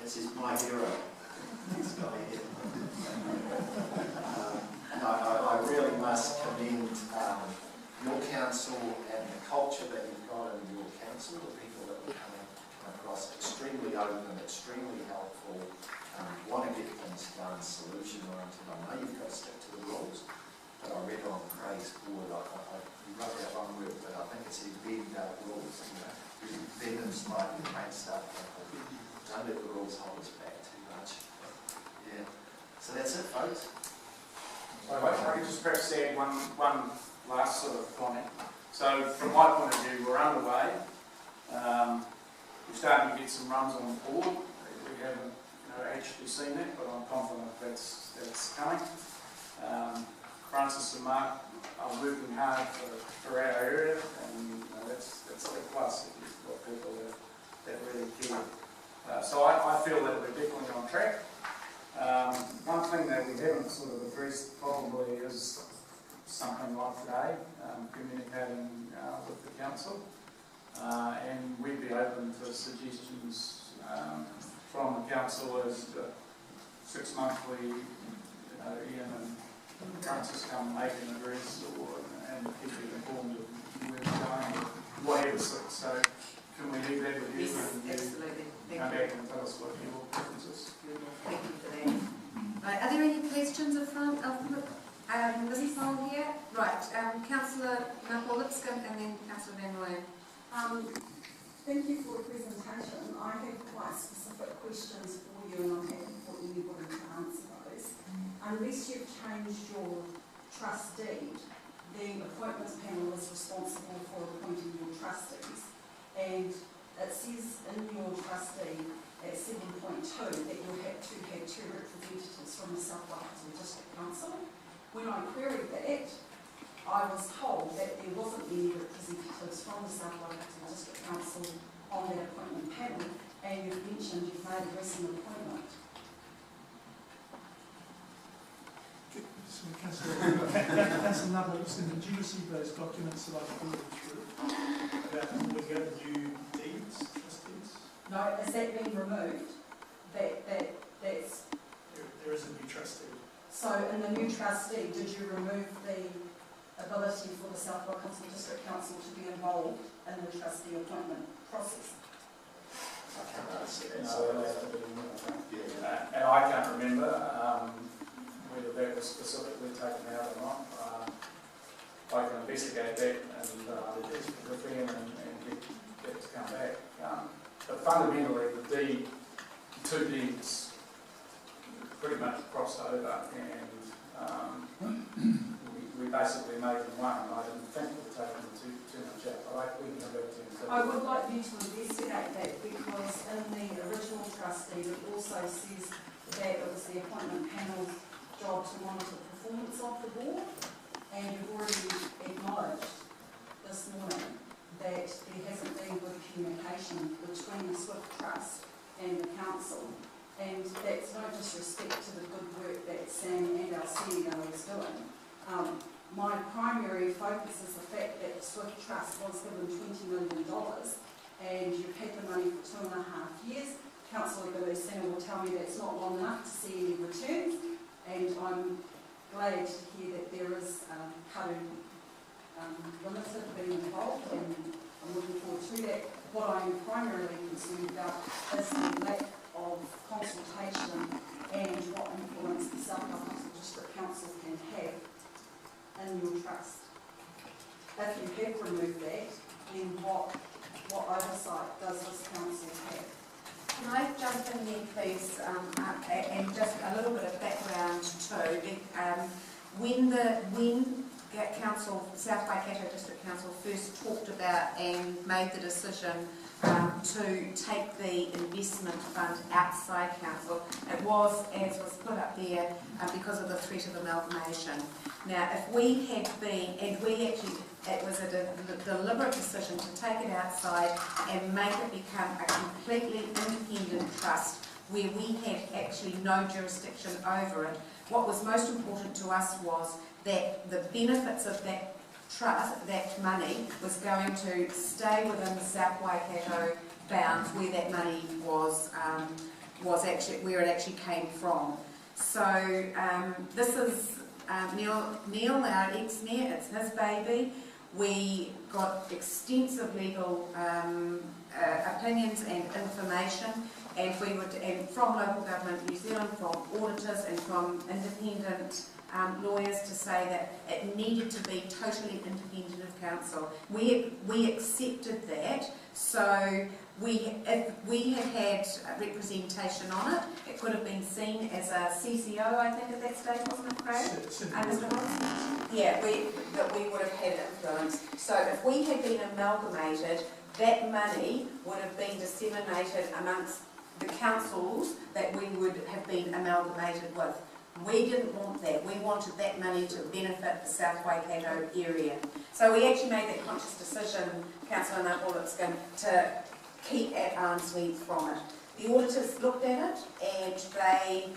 This is my hero, this guy here. I really must commend your council and the culture that you've got in your council, the people that are coming across extremely open, extremely helpful, want to get things done, solution oriented. I know you've got to stick to the rules, but I read on Craig's board, you wrote that one word, but I think it's these big rules, you bend them slightly, make stuff happen. Don't let the rules hold us back too much. Yeah. So that's it, folks. So I could just perhaps add one last sort of comment. So from my point of view, we're underway. We're starting to get some runs on board. We haven't actually seen that, but I'm confident that's coming. Francis and Mark are working hard for our area, and that's a big plus if you've got people that really care. So I feel that we're definitely on track. One thing that we haven't sort of addressed probably is something like today, communicating with the council, and we'd be open to suggestions from the council as to 6 monthly, Ian and Francis come make an address and keep you informed of where we're going, whatever. So can we leave that with you? Yes, and absolutely. come back and tell us what your preference is. Thank you for that. Right, are there any questions of Lizzie Fong here? Right, Councillor Mark Lipscomb and then Councillor Van Rooyen. Thank you for the presentation. I have quite specific questions for you, and I'm happy for anybody to answer those. Unless you've changed your trustee, the appointments panel is responsible for appointing your trustees, and it says in your trustee at 7.2 that you'll have to have 2 representatives from the South Waikato District Council. When I queried that, I was told that there wasn't any representatives from the South Waikato District Council on that appointment panel, and you've mentioned you've made a recent appointment. That's another question. Did you receive those documents that I forwarded through about moving out the new deeds, trustees? No, has that been removed? That's... There is a new trustee. So in the new trustee, did you remove the ability for the South Waikato District Council to be involved in the trustee appointment process? I can't answer that. And I can't remember whether that was specifically taken out or not. I can investigate that and with them and get it to come back. But fundamentally, the two deeds pretty much crossed over, and we basically made them one. I didn't think we'd taken too much out. We can come back to you. I would like you to investigate that, because in the original trustee it also says that it was the appointment panel's job to monitor the performance of the board, and you've already acknowledged this morning that there hasn't been good communication between the Swift Trust and the council, and that's no disrespect to the good work that Sam and our CEO is doing. My primary focus is the fact that the Swift Trust was given $20 million, and you've had the money for 2.5 years. Councillor Galusina will tell me that's not long enough to see any returns, and I'm glad to hear that there is Karu Limited being involved, and I'm looking forward to that. What I am primarily concerned about is the lack of consultation and what influence the South Waikato District Council can have in your trust. If you have removed that, then what oversight does this council have? Can I jump in there, please, and just a little bit of background too. When Council, South Waikato District Council first talked about and made the decision to take the investment fund outside council, it was, as was put up there, because of the threat of amalgamation. Now, if we had been, and we actually, it was a deliberate decision to take it outside and make it become a completely independent trust where we had actually no jurisdiction over it. What was most important to us was that the benefits of that trust, that money, was going to stay within the South Waikato bounds where that money was was actually where it actually came from. So this is Neil, our ex-mayor, it's his baby. We got extensive legal opinions and information, and from local government New Zealand, from auditors and from independent lawyers to say that it needed to be totally independent of council. We accepted that, so if we had had representation on it, it could have been seen as a CCO, I think, at that stage, wasn't it, Craig? Mr. Hodgson? Yeah, that we would have had influence. So if we had been amalgamated, that money would have been disseminated amongst the councils that we would have been amalgamated with. We didn't want that. We wanted that money to benefit the South Waikato area. So we actually made that conscious decision, Councillor Nabulitskin, to keep at arm's length from it. The auditors looked at it, and they,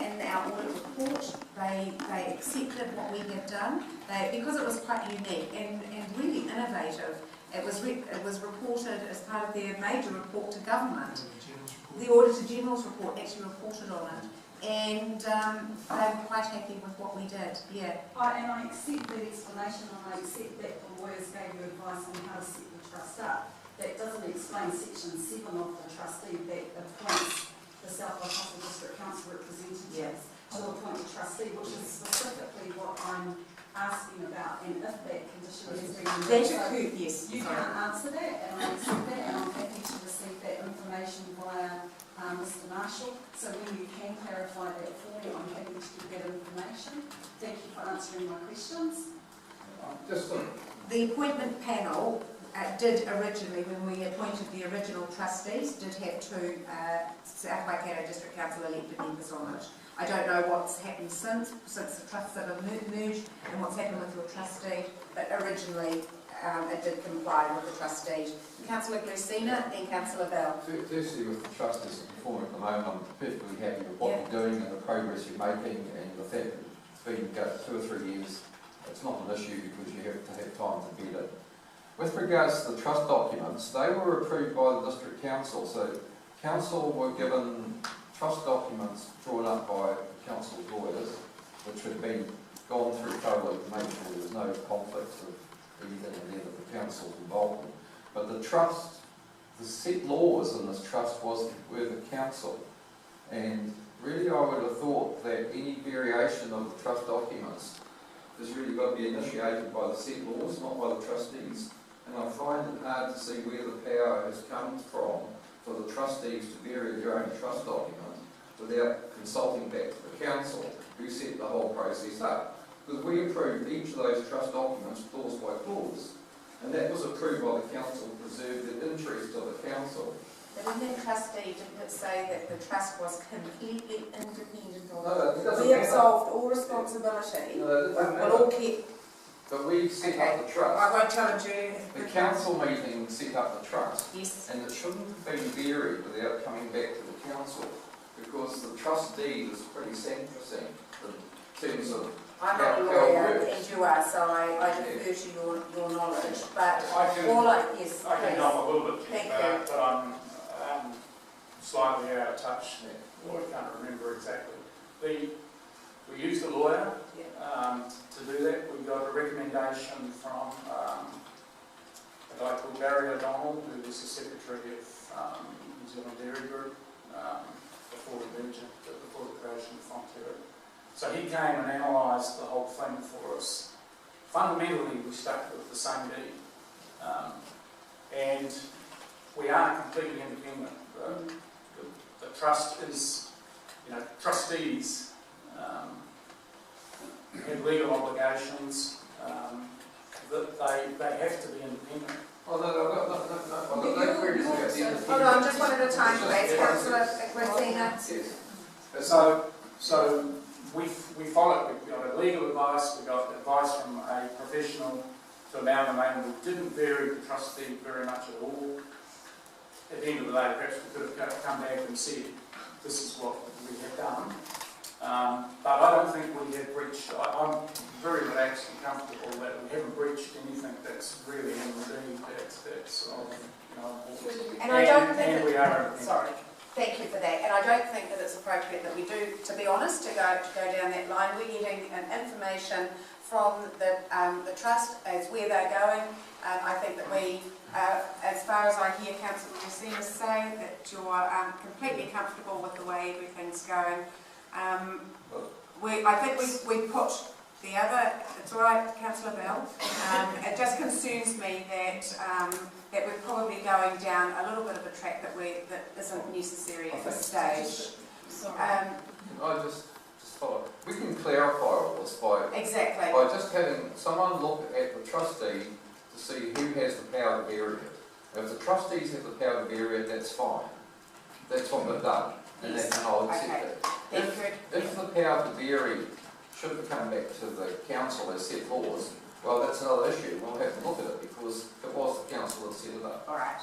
in our audit report, they accepted what we had done. Because it was quite unique and really innovative, it was reported as part of their major report to government. The Auditor General's report actually reported on it. And they were quite happy with what we did, yeah. And I accept the explanation, and I accept that the lawyers gave you advice on how to set the trust up. That doesn't explain section 7 of the trustee that appoints the South Waikato District Council representatives to appoint a trustee, which is specifically what I'm asking about, and if that condition has been removed. Yes. You can't answer that, and I accept that, and I'm happy to receive that information via Mr. Marshall. So when you can clarify that for me, I'm happy to give that information. Thank you for answering my questions. The appointment panel did originally, when we appointed the original trustees, did have two South Waikato District Council elected members on it. I don't know what's happened since the trusts that have merged and what's happened with your trustee, but originally it did comply with the trustees. Councillor Glusina and Councillor Bell. Firstly, with the trust as performing at the moment, I'm perfectly happy with what you're doing and the progress you're making, and the fact that it's been 2 or 3 years, it's not an issue because you have to have time to bed it. With regards to the trust documents, they were approved by the District Council, so Council were given trust documents drawn up by the Council's lawyers, which had been gone through thoroughly to make sure there was no conflicts of anything in there that the Council's involved in. But the trust, the set laws in this trust were the Council, and really I would have thought that any variation of the trust documents has really got to be initiated by the set laws, not by the trustees. And I find it hard to see where the power has come from for the trustees to vary their own trust document without consulting back to the Council, who set the whole process up. Because we approved each of those trust documents clause by clause, and that was approved by the Council to preserve the interest of the Council. But in that trustee, didn't it say that the trust was completely independent of No, we absolved all responsibility, we'll all keep... But we set up the trust. I won't challenge you. The council meeting set up the trust. Yes. And it shouldn't have been varied without coming back to the council, because the trustee is pretty sacrosanct in terms of I'm not a lawyer, and you are, so I defer to your knowledge. But yes, I can help a little bit, thank you. but I'm slightly out of touch. Or I can't remember exactly. We used a lawyer to do that. We got a recommendation from a guy called Barry O'Donnell, who was the secretary of New Zealand Dairy Group before the merger, before the creation of Fonterra. So he came and analysed the whole thing for us. Fundamentally, we stuck with the same deed, and we are completely independent. The trust is, trustees have legal obligations, that they have to be independent. Oh, no queries about the independence. Hold on, just one at a time, please. Councillor Rosina. Yes. So we followed, we got legal advice, we got advice from a professional to amalgamate, and we didn't vary the trustee very much at all. At the end of the day, perhaps we could have come back and said, this is what we have done. But I don't think we have breached, I'm very relaxed and comfortable that we haven't breached anything that's really in the deed that's And I don't think... And we are independent. Sorry. Thank you for that, and I don't think that it's appropriate that we do, to be honest, to go down that line. We're getting information from the trust as where they're going. I think that we, as far as I hear Councillor Messina say, that you're completely comfortable with the way everything's going. I think we put the other, it's all right, Councillor Bell. It just concerns me that that we're probably going down a little bit of a track that isn't necessary at this stage. Sorry. Can I just follow? We can clarify all this by just having someone look at the trustee to see who has the power to vary it. If the trustees have the power to vary it, that's fine. That's what they've done, and I'll accept that. If the power to vary should come back to the council as set laws, well, that's another issue. We'll have to look at it because it was the council that set it up. All right.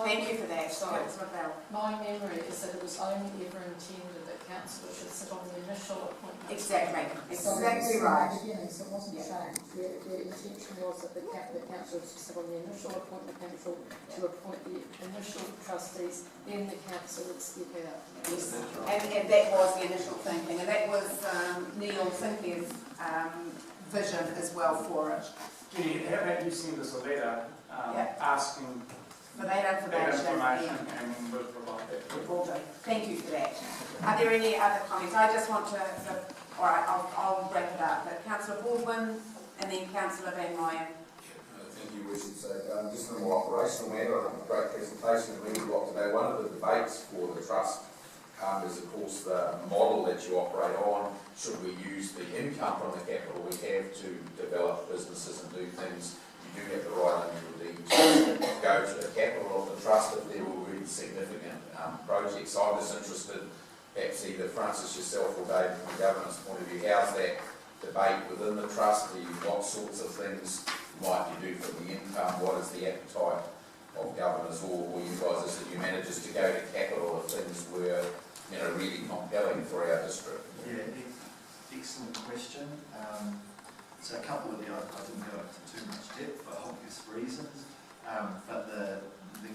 Thank you for that. Sorry. Bell. My memory is that it was only ever intended that councillors should sit on the initial appointment. Exactly right. So it wasn't changed. The intention was that the council should sit on the initial appointment council to appoint the initial trustees, then the council would step out. Yes, and that was the initial thinking, and that was Neil Cynthia's vision as well for it. Jenny, how about you send us a letter asking For that information. and we'll provide that. Will do. Thank you for that. Are there any other comments? I just want to, all right, I'll wrap it up. But Councillor Baldwin and then Councillor Van Ryan. Thank you, Wishy. So just in a more operational matter, a great presentation that we got today. One of the debates for the trust is of course the model that you operate on. Should we use the income from the capital we have to develop businesses and do things? You do have the right under your deed to go to the capital of the trust if there were really significant projects. I was interested, perhaps either Francis, yourself or David, from the governance point of view, how's that debate within the trust? What sorts of things might you do for the income? What is the appetite of governors or you guys as city managers to go to capital if things were really compelling for our district? Yeah, excellent question. So a couple of I didn't go into too much depth for obvious reasons, but the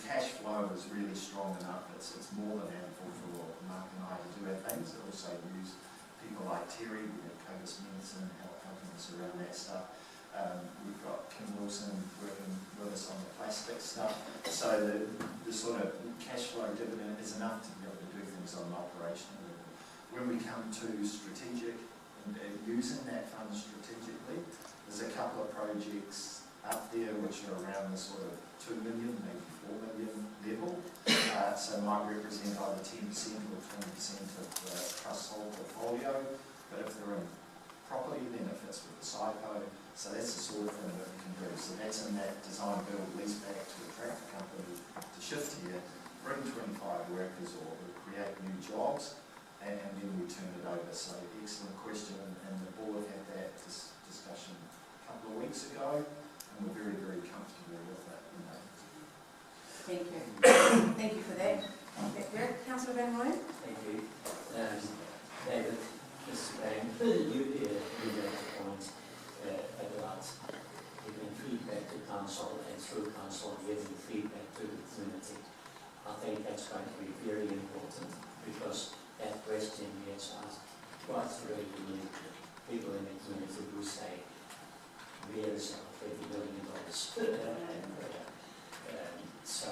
cash flow is really strong enough. It's more than ample for Mark and I to do our things. I also use people like Terry, we have Covis Medicine, helping us around that stuff. We've got Kim Wilson working with us on the plastic stuff. So the sort of cash flow dividend is enough to be able to do things on an operational level. When we come to strategic and using that fund strategically, there's a couple of projects up there which are around the sort of 2 million, maybe 4 million level. So might represent either 10% or 20% of the trust whole portfolio. But if they're in property, then it fits with the psycho. So that's the sort of thing that we can do. So that's in that design, build, lease back to attract a company to shift here, bring 25 workers or create new jobs, and then we turn it over. So excellent question, and the board had that discussion a couple of weeks ago, and we're very, very comfortable with it. Thank you. Thank you for that. Councillor Van Ryan? Thank you. David, Mr. Graham, you made a point about giving feedback to council and through council giving feedback to the community. I think that's going to be very important because that question gets asked quite regularly. People in the community who say, where is our $20 million? So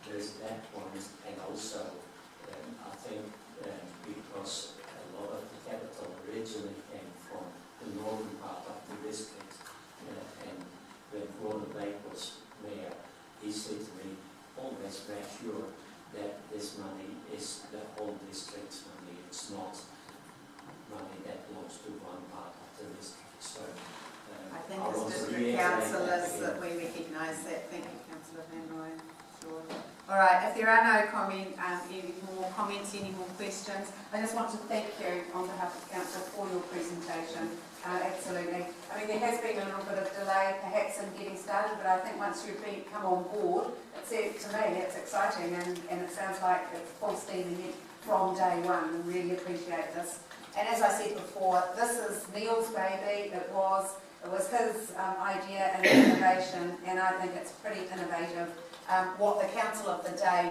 there's that point, and also I think because a lot of the capital originally came from the northern part of the district, and when Gordon Blake was mayor, he said to me, always make sure that this money is the whole district's money. It's not money that belongs to one part of the district. So I think as district councillors that we recognise that. Thank you, Councillor Van Ryan. Sure. All right, if there are no any more comments, any more questions, I just want to thank you on behalf of Council for your presentation. Absolutely. I mean, there has been a little bit of delay perhaps in getting started, but I think once you've come on board, to me, it's exciting and it sounds like it's full steam ahead from day one. We really appreciate this. And as I said before, this is Neil's baby. It was his idea and innovation, and I think it's pretty innovative. What the council of the day